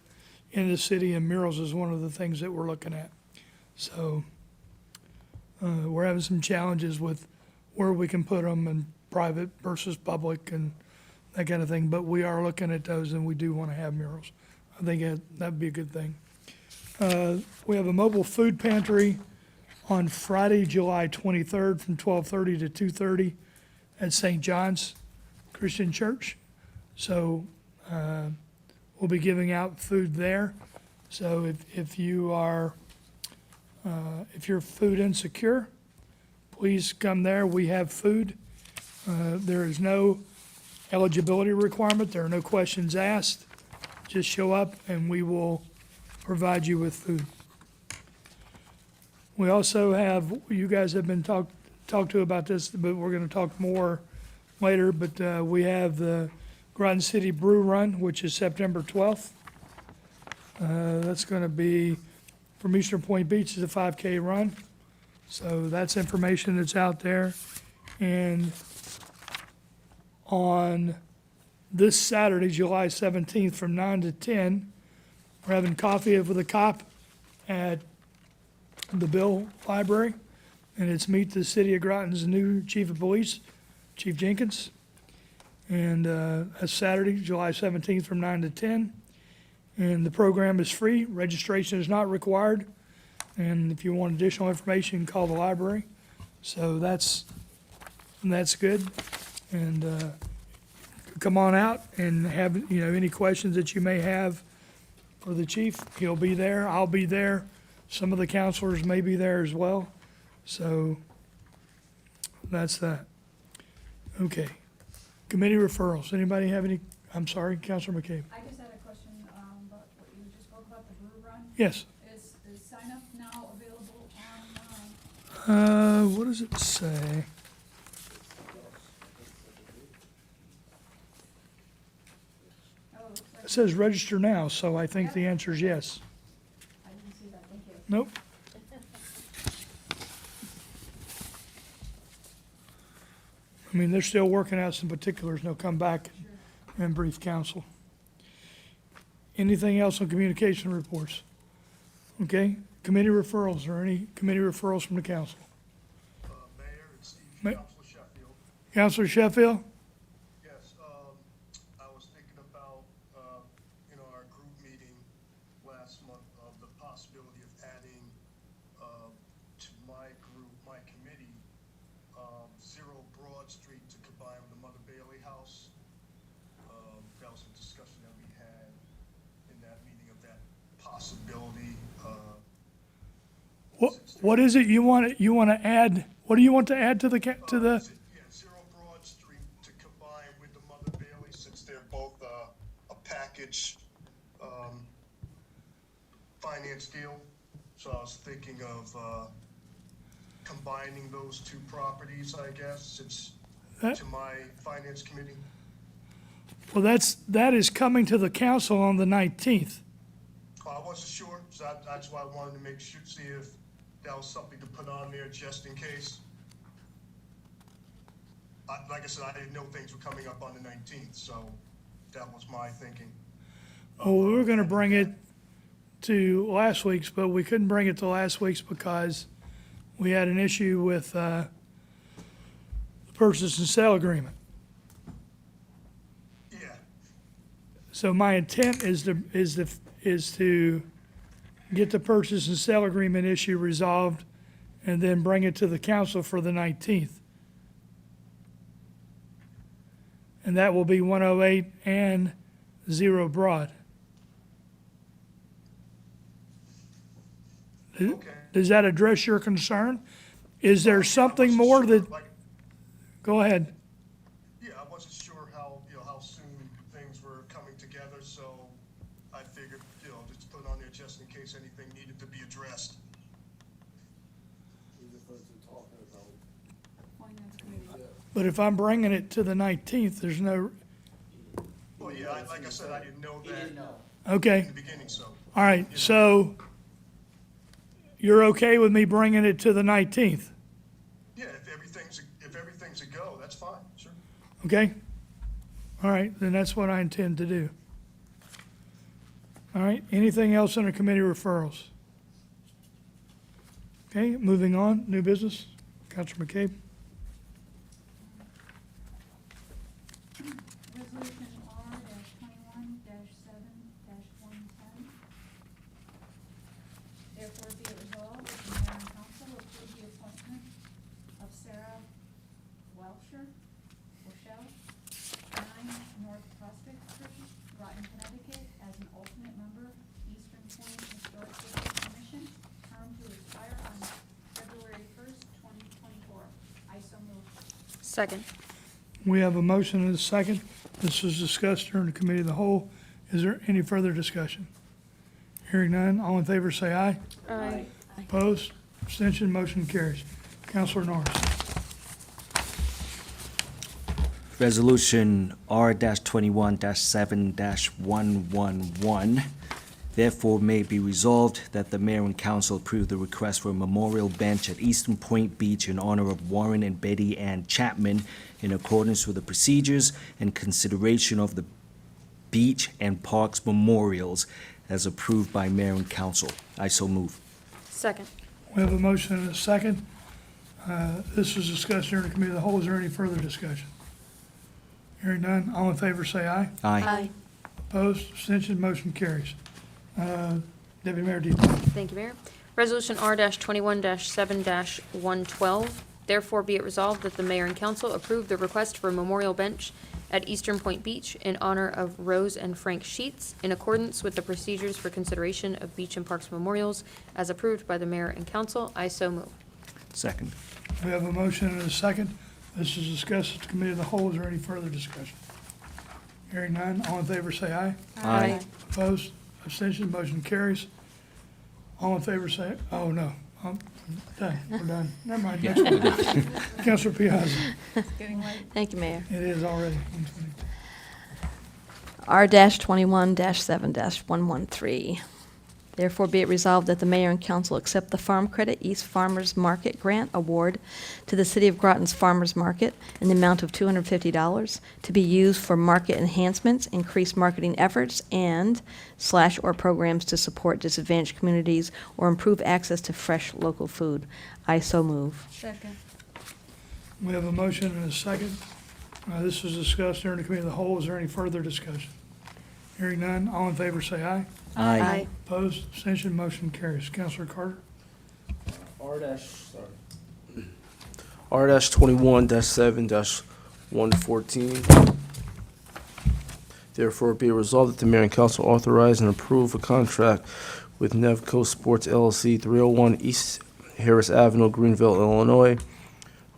in the city, and murals is one of the things that we're looking at. So we're having some challenges with where we can put them in private versus public and that kind of thing, but we are looking at those, and we do want to have murals. I think that'd be a good thing. We have a mobile food pantry on Friday, July 23rd from 12:30 to 2:30 at St. John's Christian Church. So we'll be giving out food there. So if you're food insecure, please come there. We have food. There is no eligibility requirement. There are no questions asked. Just show up and we will provide you with food. We also have, you guys have been talked to about this, but we're going to talk more later, but we have the Groton City Brew Run, which is September 12th. That's going to be from Eastern Point Beach. Is a 5K run. So that's information that's out there. And on this Saturday, July 17th, from 9 to 10, we're having coffee with a cop at the Bill Library, and it's Meet the City of Groton's new Chief of Police, Chief Jenkins. And that's Saturday, July 17th, from 9 to 10. And the program is free. Registration is not required. And if you want additional information, call the library. So that's good. And come on out and have, any questions that you may have for the chief. He'll be there. I'll be there. Some of the counselors may be there as well. So that's that. Okay. Committee referrals. Anybody have any? I'm sorry, Councilor McCabe. I just had a question about what you just spoke about, the brew run. Yes. Is sign up now available on, What does it say? It says register now, so I think the answer is yes. I didn't see that, thank you. Nope. I mean, they're still working out some particulars, and they'll come back and brief council. Anything else on communication reports? Okay, committee referrals, or any committee referrals from the council? Mayor, it's Steve, Ma- Councilor Sheffield. Councilor Sheffield? Yes, I was thinking about, in our group meeting last month of the possibility of adding, What is it you want to add? What do you want to add to the, Yeah, 0 Broad Street to combine with the Mother Bailey, since they're both a package finance deal. So I was thinking of combining those two properties, I guess, to my finance committee. well, that is coming to the council on the 19th. I wasn't sure, so that's why I wanted to make sure, see if that was something to put on there just in case. Like I said, I didn't know things were coming up on the 19th, so that was my thinking. Well, we were going to bring it to last week's, but we couldn't bring it to last week's because we had an issue with the purchase and sale agreement. Yeah, So my intent is to get the purchase and sale agreement issue resolved and then bring it to the council for the 19th. And that will be 108 and 0 Broad. okay. Does that address your concern? Is there something more that, Like, go ahead. yeah, I wasn't sure how, how soon things were coming together, so I figured, just put it on there just in case anything needed to be addressed. But if I'm bringing it to the 19th, there's no, Well, yeah, like I said, I didn't know that okay. in the beginning, so. All right, so you're okay with me bringing it to the 19th, Yeah, if everything's a go, that's fine, sure. okay? All right, then that's what I intend to do. All right, anything else under committee referrals? Okay, moving on, new business, Counselor McCabe. Resolution R-21-7-110. Therefore be it resolved that the mayor and council approve the appointment of Sarah Rochelle, 9 North Prospect Street, Groton, Connecticut, as an alternate member, Eastern Point Historic District Commission, term to expire on February 1st, 2024. I so move. Second. We have a motion and a second. This was discussed during the committee of the whole. Is there any further discussion? Hearing none, all in favor say aye. Aye. Opposed? Abstention? Motion carries. Counselor Norris. Resolution R-21-7-111. Therefore, may be resolved that the mayor and council approve the request for a memorial bench at Eastern Point Beach in honor of Warren and Betty Ann Chapman in accordance with the procedures and consideration of the beach and parks memorials as approved by mayor and council. I so move. Second. We have a motion and a second. This was discussed during the committee of the whole. Is there any further discussion? Hearing none, all in favor say aye. Aye. Opposed? Abstention? Motion carries. Deputy Mayor Depot. Thank you, Mayor. Resolution R-21-7-112. Therefore be it resolved that the mayor and council approve the request for a memorial bench at Eastern Point Beach in honor of Rose and Frank Sheets in accordance with the procedures for consideration of beach and parks memorials as approved by the mayor and council. I so move. Second. We have a motion and a second. This is discussed at the committee of the whole. Is there any further discussion? Hearing none, all in favor say aye. Aye. Opposed? Abstention? Motion carries. All in favor say, oh, no. Done. We're done. Never mind. Next one. Counselor Piazza. Getting late. Thank you, Mayor. It is already. R-21-7-113. Therefore be it resolved that the mayor and council accept the Farm Credit East Farmers Market Grant Award to the City of Groton's Farmers Market in the amount of $250 to be used for market enhancements, increased marketing efforts, and / or programs to support disadvantaged communities or improve access to fresh local food. I so move. Second. We have a motion and a second. This was discussed during the committee of the whole. Is there any further discussion? Hearing none, all in favor say aye. Aye. Opposed? Abstention? Motion carries. Counselor Carter. R-21-7-114. Therefore, be it resolved that the mayor and council authorize and approve a contract with Nevco Sports LLC, 301 East Harris Avenue, Greenville, Illinois,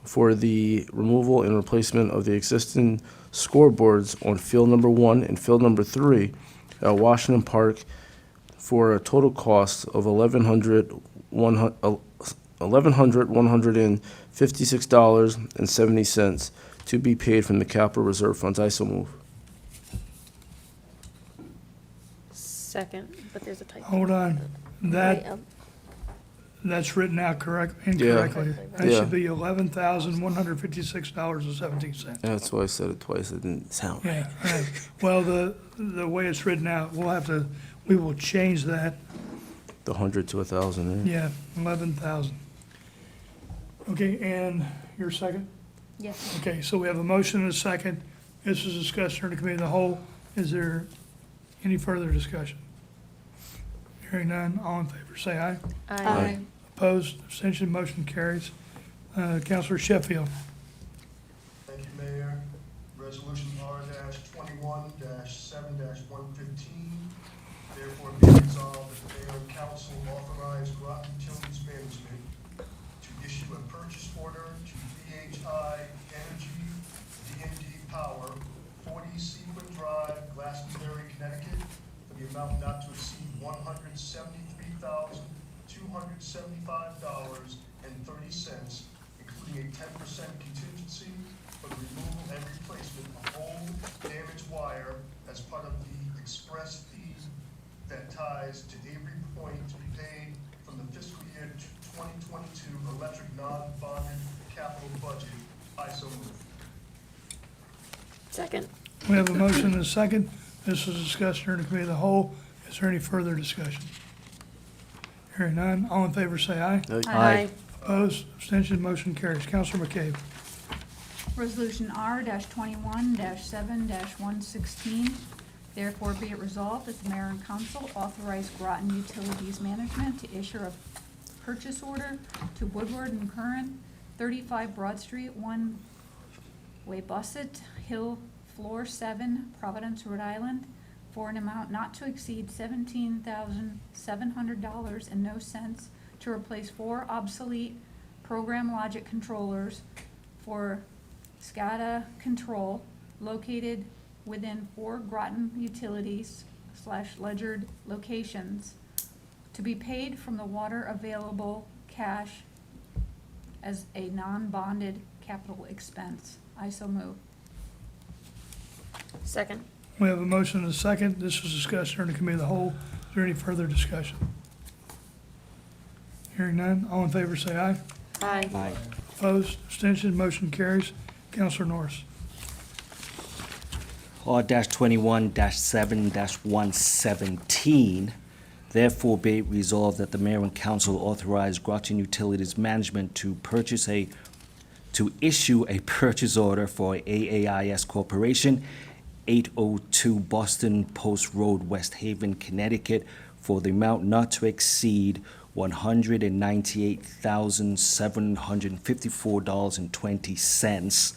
for the removal and replacement of the existing scoreboards on field number 1 and field number 3 at Washington Park for a total cost of $1,156.70 to be paid from the capital reserve funds. I so move. Second, but there's a typo. Hold on. That's written out incorrectly. That Yeah. should be $11,156.17. That's why I said it twice. It didn't sound right. Yeah, right. Well, the way it's written out, we will change that. The 100 to 1,000, right? Yeah, 11,000. Okay, and your second? Yes. Okay, so we have a motion and a second. This is discussed in the committee of the whole. Is there any further discussion? Hearing none, all in favor, say aye. Aye. Opposed, abstention, motion carries. Counselor Sheffield. Thank you, Mayor. Resolution R-21-7-115. Therefore, be resolved that the mayor and council authorize Groton Utilities Management to issue a purchase order to BHI Energy D&D Power, 40 Sequin Drive, Glastonbury, Connecticut, for the amount not to exceed $173,275.30, including a 10% contingency for the removal and replacement of old damaged wire as part of the express fee that ties to Avery Point to be paid from the fiscal year 2022 electric non-bonded capital budget. I so move. Second. We have a motion and a second. This was discussed during the committee of the whole. Is there any further discussion? Hearing none, all in favor say aye. Aye. Opposed, abstention, motion carries. Counselor McCabe. Resolution R-21-7-116. Therefore be it resolved that the mayor and council authorize Groton Utilities Management to issue a purchase order to Woodward and Curran, 35 Broad Street, 1 Weybusset Hill, Floor 7, Providence, Rhode Island, for an amount not to exceed $17,700 and no cents to replace 4 obsolete program logic controllers for SCADA control located within 4 Groton utilities / ledgered locations to be paid from the water available cash as a non-bonded capital expense. I so move. Second. We have a motion and a second. This was discussed during the committee of the whole. Is there any further discussion? Hearing none, all in favor say aye. Aye. Opposed, abstention, motion carries. Counselor Norris. R-21-7-117. Therefore be it resolved that the mayor and council authorize Groton Utilities Management to issue a purchase order for AAIS Corporation, 802 Boston Post Road, West Haven, Connecticut, for the amount not to exceed $198,754.20,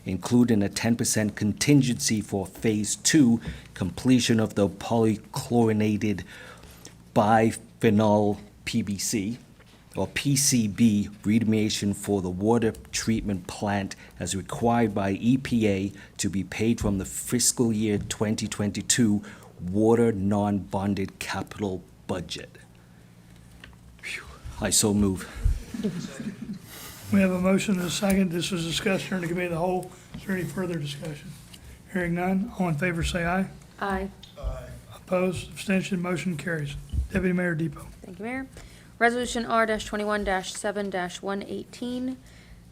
including a 10% contingency for Phase 2 completion of the polychlorinated biphenyl PBC or PCB remediation for the water treatment plant as required by EPA to be paid from the fiscal year 2022 water non-bonded capital budget. Phew. I so move. We have a motion and a second. This was discussed during the committee of the whole. Is there any further discussion? Hearing none, all in favor say aye. Aye. Opposed, abstention, motion carries. Deputy Mayor Depot. Thank you, Mayor. Resolution R-21-7-118.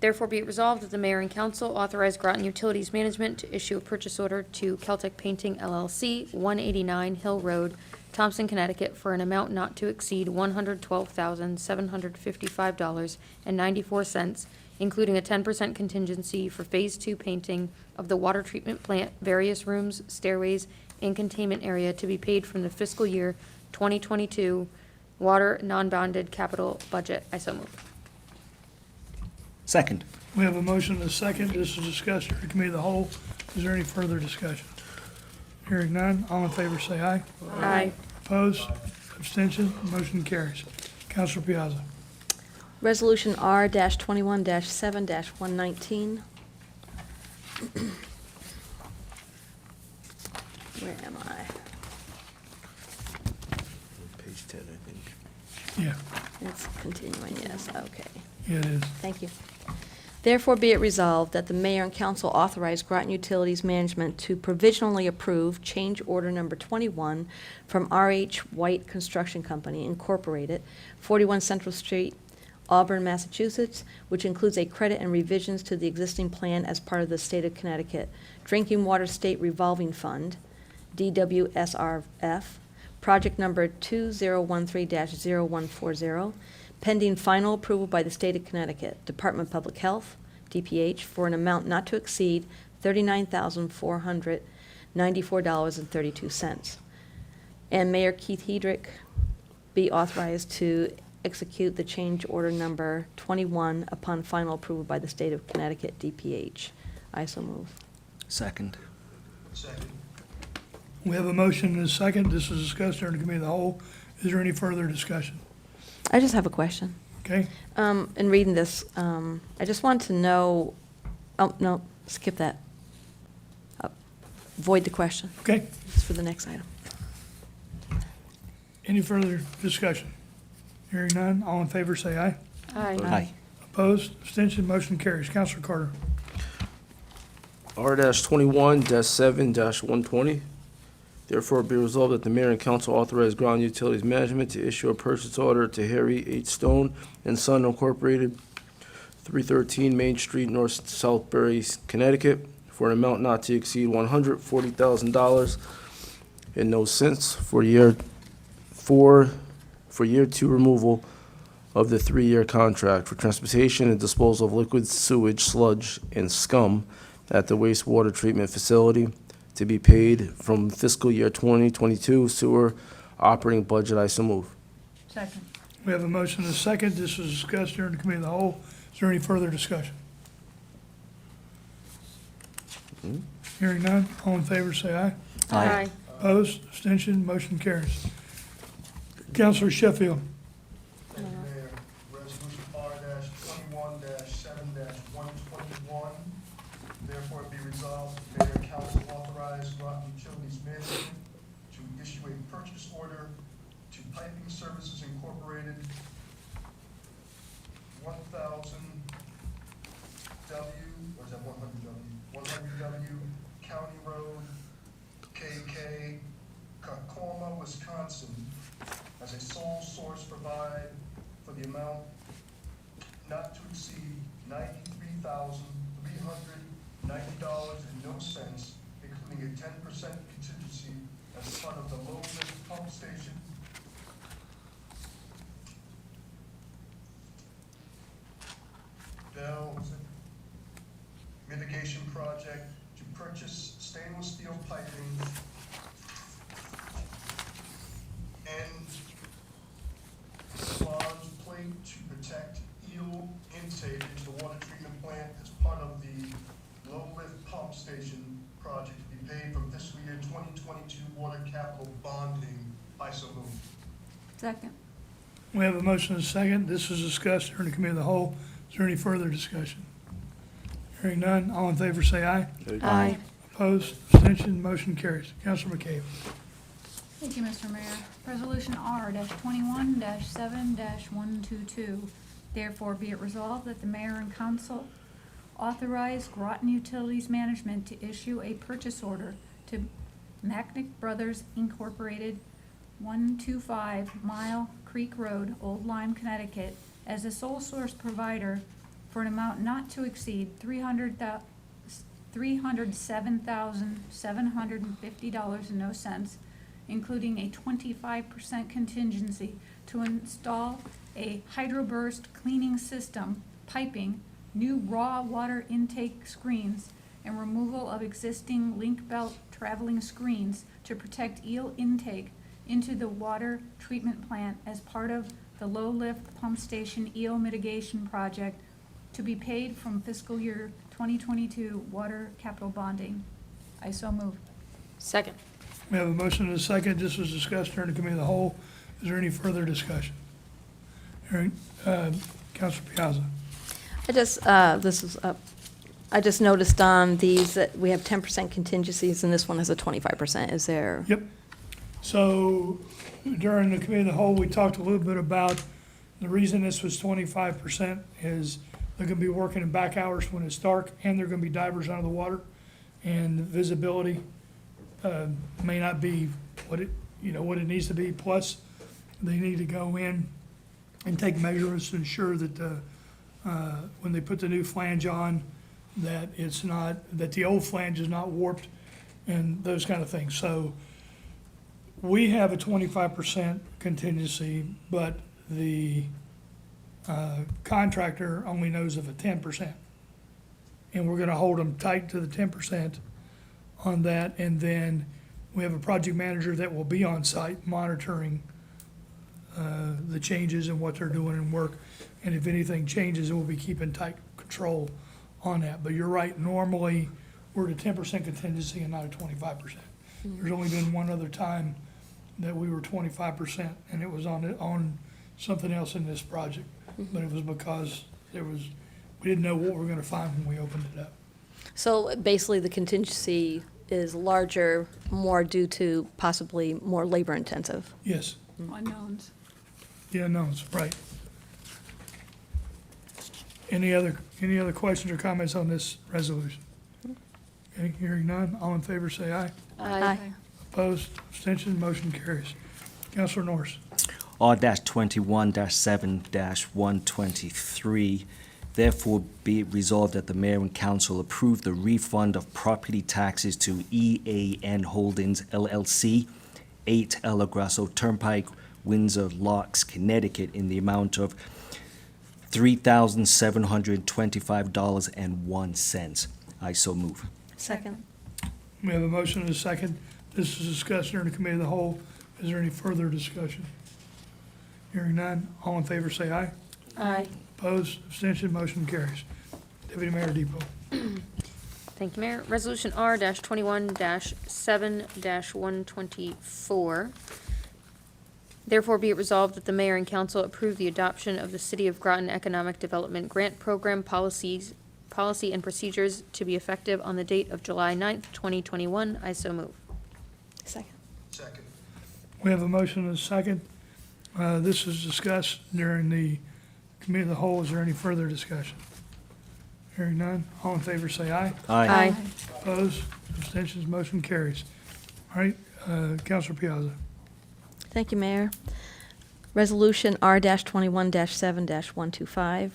Therefore be it resolved that the mayor and council authorize Groton Utilities Management to issue a purchase order to Celtic Painting LLC, 189 Hill Road, Thompson, Connecticut, for an amount not to exceed $112,755.94, including a 10% contingency for Phase 2 painting of the water treatment plant, various rooms, stairways, and containment area to be paid from the fiscal year 2022 water non-bonded capital budget. I so move. Second. We have a motion and a second. This was discussed during the committee of the whole. Is there any further discussion? Hearing none, all in favor say aye. Aye. Opposed, abstention, motion carries. Counselor Piazza. Resolution R-21-7-119. Where am I? Page 10, I think. Yeah, It's continuing, yes, okay. yeah, it is. Thank you. Therefore be it resolved that the mayor and council authorize Groton Utilities Management to provisionally approve change order number 21 from R.H. White Construction Company Incorporated, 41 Central Street, Auburn, Massachusetts, which includes a credit and revisions to the existing plan as part of the State of Connecticut Drinking Water State Revolving Fund, DWSRF, project number 2013-0140, pending final approval by the State of Connecticut Department of Public Health, DPH, for an amount not to exceed $39,494.32. And Mayor Keith Hedrick be authorized to execute the change order number 21 upon final approval by the State of Connecticut DPH. I so move. Second. Second. We have a motion and a second. This was discussed during the committee of the whole. Is there any further discussion? I just have a question. Okay, In reading this, I just want to know, oh, no, skip that. Void the question. okay. It's for the next item. Any further discussion? Hearing none, all in favor say aye. Aye. Opposed, abstention, motion carries. Counselor Carter. R-21-7-120. Therefore, be resolved that the mayor and council authorize Groton Utilities Management to issue a purchase order to Harry H. Stone and Son Incorporated, 313 Main Street, North Southbury, Connecticut, for an amount not to exceed $140,000 and no cents for year two removal of the 3-year contract for transportation and disposal of liquid sewage, sludge, and scum at the wastewater treatment facility, to be paid from fiscal year 2022 sewer operating budget. I so move. Second. We have a motion and a second. This was discussed during the committee of the whole. Is there any further discussion? Hearing none, all in favor say aye. Aye. Opposed, abstention, motion carries. Counselor Sheffield. Thank you, Mayor. Resolution R-21-7-121. Therefore be resolved, the mayor and council authorize Groton Utilities Management to issue a purchase order to Piping Services Incorporated, 1000 W, or is that 100 W? 100 W County Road, KK, Kakoma, Wisconsin, as a sole source provide for the amount not to exceed $93,390.00, including a 10% contingency as part of the low lift pump station mitigation project to purchase stainless steel piping and sludge plate to protect eel intake into the water treatment plant as part of the low lift pump station project to be paid from fiscal year 2022 water capital bonding. I so move. Second. We have a motion and a second. This was discussed during the committee of the whole. Is there any further discussion? Hearing none, all in favor say aye. Aye. Opposed, abstention, motion carries. Counselor McCabe. Thank you, Mr. Mayor. Resolution R-21-7-122. Therefore be it resolved that the mayor and council authorize Groton Utilities Management to issue a purchase order to Macnick Brothers Incorporated, 125 Mile Creek Road, Old Lyme, Connecticut, as a sole source provider for an amount not to exceed $307,750.00, including a 25% contingency to install a hydroburst cleaning system, piping, new raw water intake screens, and removal of existing link belt traveling screens to protect eel intake into the water treatment plant as part of the low lift pump station eel mitigation project, to be paid from fiscal year 2022 water capital bonding. I so move. Second. We have a motion and a second. This was discussed during the committee of the whole. Is there any further discussion? Hearing, Counselor Piazza. I just noticed on these that we have 10% contingencies, and this one has a 25%. Is there? Yep. So during the committee of the whole, we talked a little bit about the reason this was 25% is they're gonna be working in back hours when it's dark, and they're gonna be divers under the water, and visibility may not be what it needs to be. Plus, they need to go in and take measurements to ensure that when they put the new flange on, that the old flange is not warped and those kind of things. So we have a 25% contingency, but the contractor only knows of a 10%. And we're gonna hold them tight to the 10% on that. And then we have a project manager that will be on site monitoring the changes and what they're doing in work. And if anything changes, we'll be keeping tight control on that. But you're right, normally, we're at a 10% contingency and not a 25%. There's only been one other time that we were 25%, and it was on something else in this project. But it was because we didn't know what we were gonna find when we opened it up. So basically, the contingency is larger, more due to possibly more labor intensive. Yes, Unknowns. the unknowns, right. Any other questions or comments on this resolution? Okay, hearing none, all in favor say aye. Aye. Opposed, abstention, motion carries. Counselor Norris. R-21-7-123, therefore be it resolved that the mayor and council approve the refund of property taxes to EAN Holdings LLC, 8 El Grasso Turnpike, Windsor Locks, Connecticut, in the amount of $3,725.01. I so move. Second. We have a motion and a second. This is discussed during the committee of the whole. Is there any further discussion? Hearing none, all in favor say aye. Aye. Opposed, abstention, motion carries. Deputy Mayor Depot. Thank you, Mayor. Resolution R-21-7-124. Therefore, be it resolved that the mayor and council approve the adoption of the City of Groton Economic Development Grant Program policy and procedures to be effective on the date of July 9th, 2021. I so move. Second. Second. We have a motion and a second. This was discussed during the committee of the whole. Is there any further discussion? Hearing none, all in favor say aye. Aye. Opposed, abstentions, motion carries. All right, Counselor Piazza. Thank you, Mayor. Resolution R-21-7-125.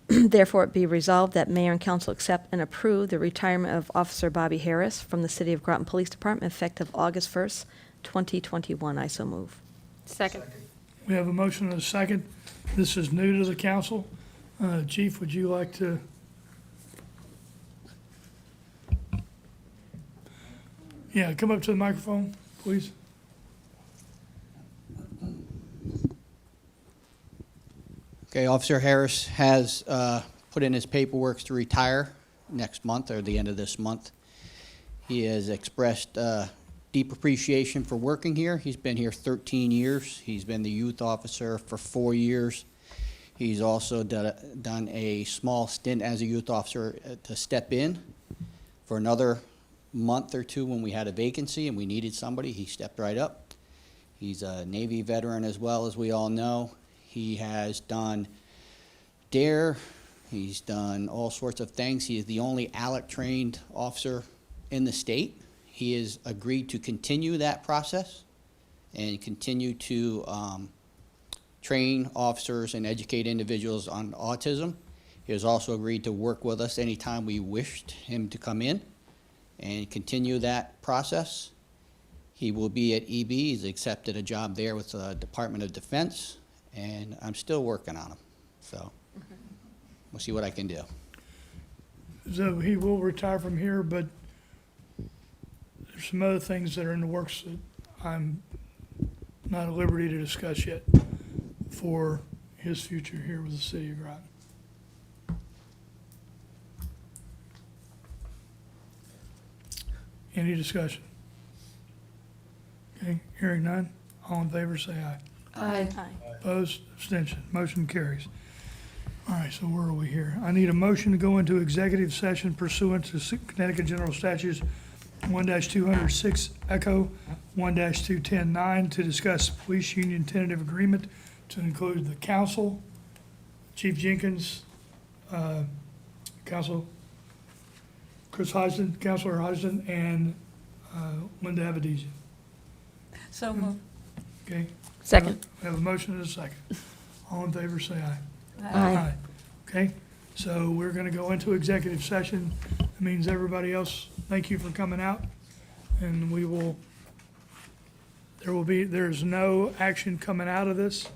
Therefore, it be resolved that mayor and council accept and approve the retirement of Officer Bobby Harris from the City of Groton Police Department effective August 1st, 2021. I so move. Second. We have a motion and a second. This is new to the council. Chief, would you like to? Yeah, come up to the microphone, please. Okay, Officer Harris has put in his paperwork to retire next month or the end of this month. He has expressed deep appreciation for working here. He's been here 13 years. He's been the youth officer for 4 years. He's also done a small stint as a youth officer to step in for another month or two when we had a vacancy and we needed somebody. He stepped right up. He's a Navy veteran as well, as we all know. He has done DARE. He's done all sorts of things. He is the only ALEC-trained officer in the state. He has agreed to continue that process and continue to train officers and educate individuals on autism. He has also agreed to work with us anytime we wished him to come in and continue that process. He will be at EB. He's accepted a job there with the Department of Defense, and I'm still working on him. So we'll see what I can do. So he will retire from here, but there's some other things that are in the works that I'm not at liberty to discuss yet for his future here with the City of Groton. Any discussion? Okay, hearing none, all in favor say aye. Aye. Aye. Opposed, abstention, motion carries. All right, so where are we here? I need a motion to go into executive session pursuant to Connecticut General Statutes 1-206 Echo 1-210-9 to discuss police union tentative agreement to include the council, Chief Jenkins, Council Chris Hodgson, Councilor Hodgson, and Linda Avedisian. So moved. Okay? Second. We have a motion and a second. All in favor, say aye. Aye. Okay, so we're gonna go into executive session. That means everybody else, thank you for coming out. And there's no action coming out of this.